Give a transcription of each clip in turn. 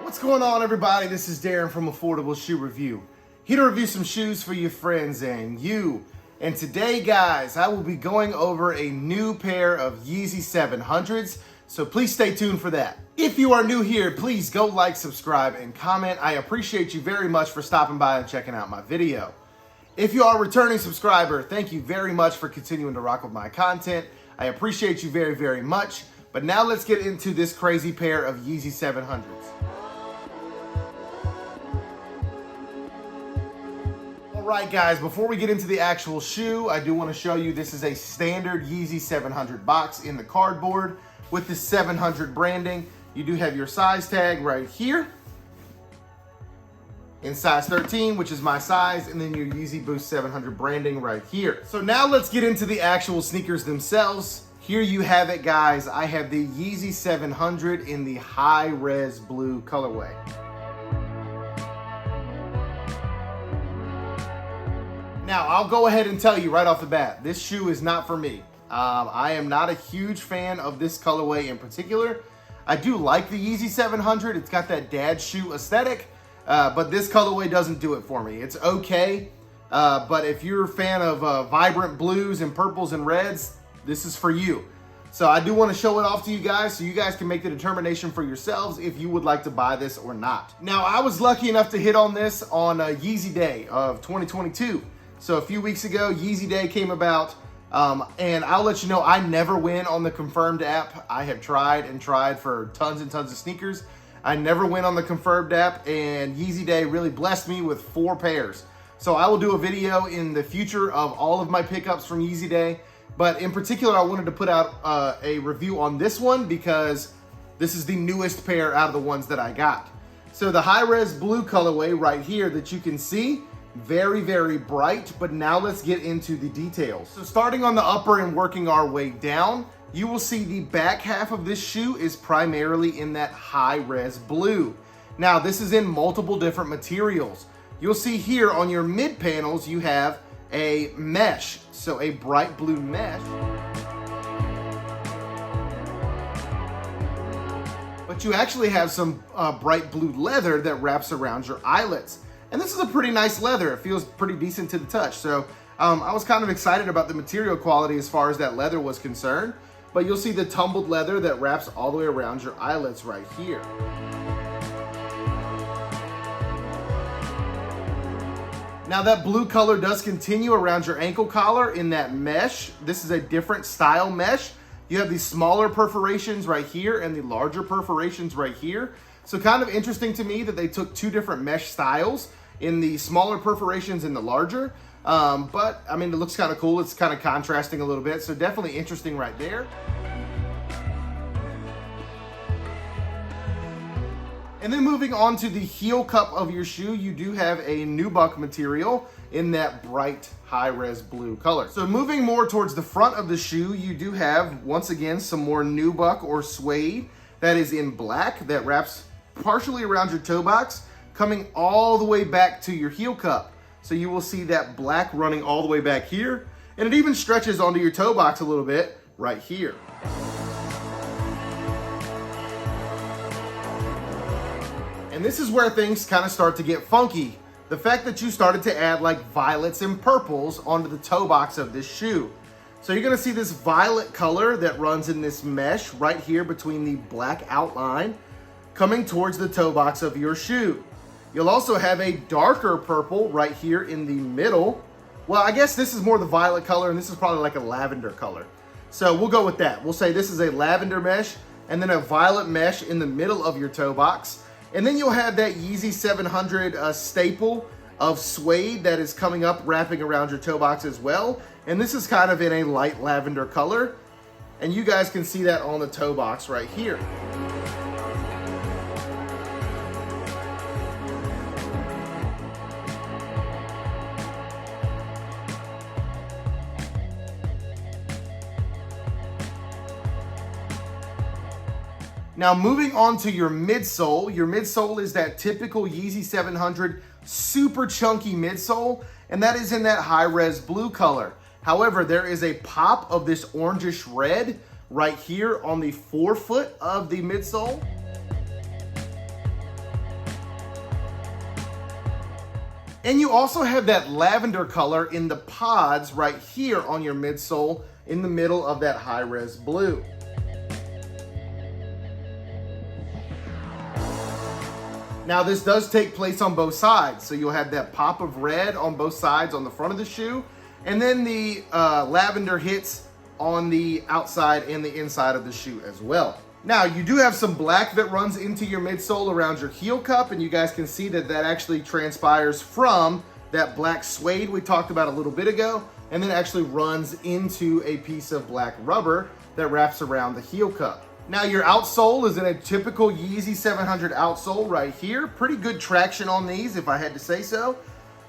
What's going on, everybody? This is Darren from Affordable Shoe Review. Here to review some shoes for your friends and you. And today, guys, I will be going over a new pair of Yeezy 700s, so please stay tuned for that. If you are new here, please go like, subscribe, and comment. I appreciate you very much for stopping by and checking out my video. If you are a returning subscriber, thank you very much for continuing to rock with my content. I appreciate you very, very much. But now let's get into this crazy pair of Yeezy 700s. Alright guys, before we get into the actual shoe, I do want to show you this is a standard Yeezy 700 box in the cardboard with the 700 branding. You do have your size tag right here in size 13, which is my size, and then your Yeezy Boost 700 branding right here. So now let's get into the actual sneakers themselves. Here you have it, guys. I have the Yeezy 700 in the high-res blue colorway. Now, I'll go ahead and tell you right off the bat, this shoe is not for me. I am not a huge fan of this colorway in particular. I do like the Yeezy 700. It's got that dad shoe aesthetic, but this colorway doesn't do it for me. It's okay, but if you're a fan of vibrant blues and purples and reds, this is for you. So I do want to show it off to you guys so you guys can make the determination for yourselves if you would like to buy this or not. Now, I was lucky enough to hit on this on Yeezy Day of 2022. So a few weeks ago, Yeezy Day came about, and I'll let you know, I never win on the Confirmed app. I have tried and tried for tons and tons of sneakers. I never win on the Confirmed app, and Yeezy Day really blessed me with 4 pairs. So I will do a video in the future of all of my pickups from Yeezy Day, but in particular, I wanted to put out a review on this one because this is the newest pair out of the ones that I got. So the high-res blue colorway right here that you can see, very, very bright, but now let's get into the details. So starting on the upper and working our way down, you will see the back half of this shoe is primarily in that high-res blue. Now, this is in multiple different materials. You'll see here on your mid panels, you have a mesh, so a bright blue mesh. But you actually have some bright blue leather that wraps around your eyelets. And this is a pretty nice leather. It feels pretty decent to the touch. So I was kind of excited about the material quality as far as that leather was concerned. But you'll see the tumbled leather that wraps all the way around your eyelets right here. Now that blue color does continue around your ankle collar in that mesh. This is a different style mesh. You have these smaller perforations right here and the larger perforations right here. So kind of interesting to me that they took 2 different mesh styles in the smaller perforations and the larger. But I mean, it looks kind of cool. It's kind of contrasting a little bit. So definitely interesting right there. And then moving on to the heel cup of your shoe, you do have a nubuck material in that bright high-res blue color. So moving more towards the front of the shoe, you do have, once again, some more nubuck or suede that is in black that wraps partially around your toe box, coming all the way back to your heel cup. So you will see that black running all the way back here, and it even stretches onto your toe box a little bit right here. And this is where things kind of start to get funky. The fact that you started to add like violets and purples onto the toe box of this shoe. So you're gonna see this violet color that runs in this mesh right here between the black outline coming towards the toe box of your shoe. You'll also have a darker purple right here in the middle. Well, I guess this is more the violet color and this is probably like a lavender color. So we'll go with that. We'll say this is a lavender mesh and then a violet mesh in the middle of your toe box. And then you'll have that Yeezy 700 staple of suede that is coming up, wrapping around your toe box as well. And this is kind of in a light lavender color. And you guys can see that on the toe box right here. Now moving on to your midsole is that typical Yeezy 700 super chunky midsole, and that is in that high-res blue color. However, there is a pop of this orangish red right here on the forefoot of the midsole. And you also have that lavender color in the pods right here on your midsole in the middle of that high-res blue. Now this does take place on both sides, so you'll have that pop of red on both sides on the front of the shoe, and then the lavender hits on the outside and the inside of the shoe as well. Now you do have some black that runs into your midsole around your heel cup, and you guys can see that that actually transpires from that black suede we talked about a little bit ago, and then actually runs into a piece of black rubber that wraps around the heel cup. Now your outsole is in a typical Yeezy 700 outsole right here. Pretty good traction on these if I had to say so.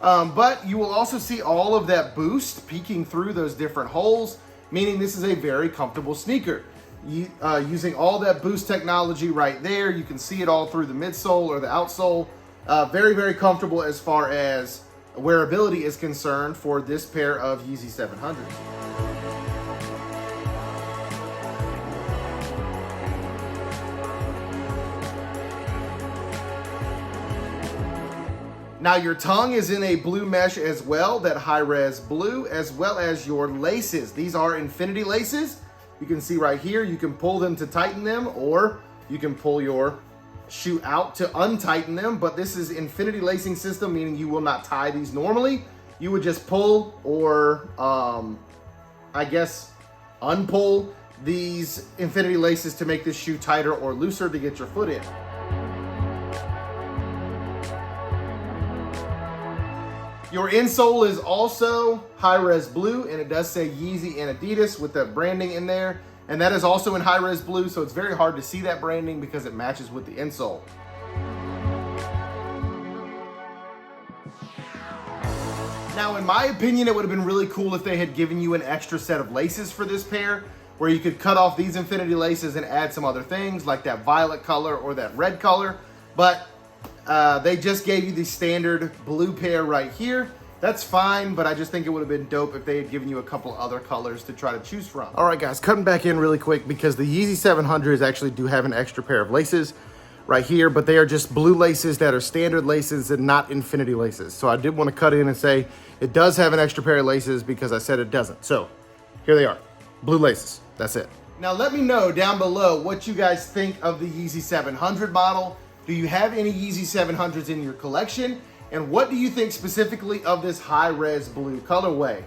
But you will also see all of that boost peeking through those different holes, meaning this is a very comfortable sneaker. Using all that boost technology right there, you can see it all through the midsole or the outsole. Very, very comfortable as far as wearability is concerned for this pair of Yeezy 700s. Now your tongue is in a blue mesh as well, that high-res blue, as well as your laces. These are infinity laces. You can see right here, you can pull them to tighten them, or you can pull your shoe out to untighten them, but this is infinity lacing system, meaning you will not tie these normally. You would just pull or, I guess, unpull these infinity laces to make this shoe tighter or looser to get your foot in. Your insole is also high-res blue, and it does say Yeezy and Adidas with that branding in there. And that is also in high-res blue, so it's very hard to see that branding because it matches with the insole. Now, in my opinion, it would have been really cool if they had given you an extra set of laces for this pair, where you could cut off these infinity laces and add some other things like that violet color or that red color. But they just gave you the standard blue pair right here. That's fine, but I just think it would have been dope if they had given you a couple other colors to try to choose from. All right, guys, cutting back in really quick because the Yeezy 700s actually do have an extra pair of laces right here, but they are just blue laces that are standard laces and not infinity laces. So I did want to cut in and say it does have an extra pair of laces because I said it doesn't. So here they are, blue laces. That's it. Now let me know down below what you guys think of the Yeezy 700 model. Do you have any Yeezy 700s in your collection? And what do you think specifically of this high-res blue colorway?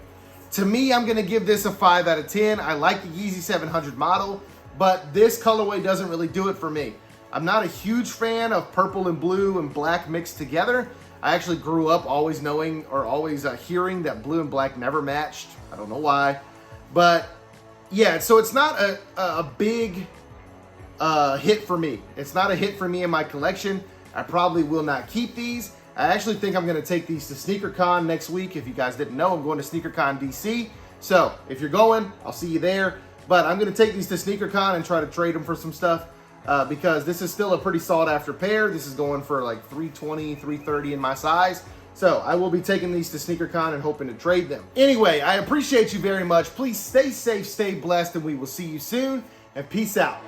To me, I'm gonna give this a 5 out of 10. I like the Yeezy 700 model, but this colorway doesn't really do it for me. I'm not a huge fan of purple and blue and black mixed together. I actually grew up always knowing or always hearing that blue and black never matched. I don't know why. But yeah, so it's not a big hit for me. It's not a hit for me in my collection. I probably will not keep these. I actually think I'm going to take these to SneakerCon next week. If you guys didn't know, I'm going to SneakerCon DC. So if you're going, I'll see you there. But I'm going to take these to SneakerCon and try to trade them for some stuff because this is still a pretty sought after pair. This is going for like $320, $330 in my size. So I will be taking these to SneakerCon and hoping to trade them. Anyway, I appreciate you very much. Please stay safe, stay blessed, and we will see you soon. And peace out.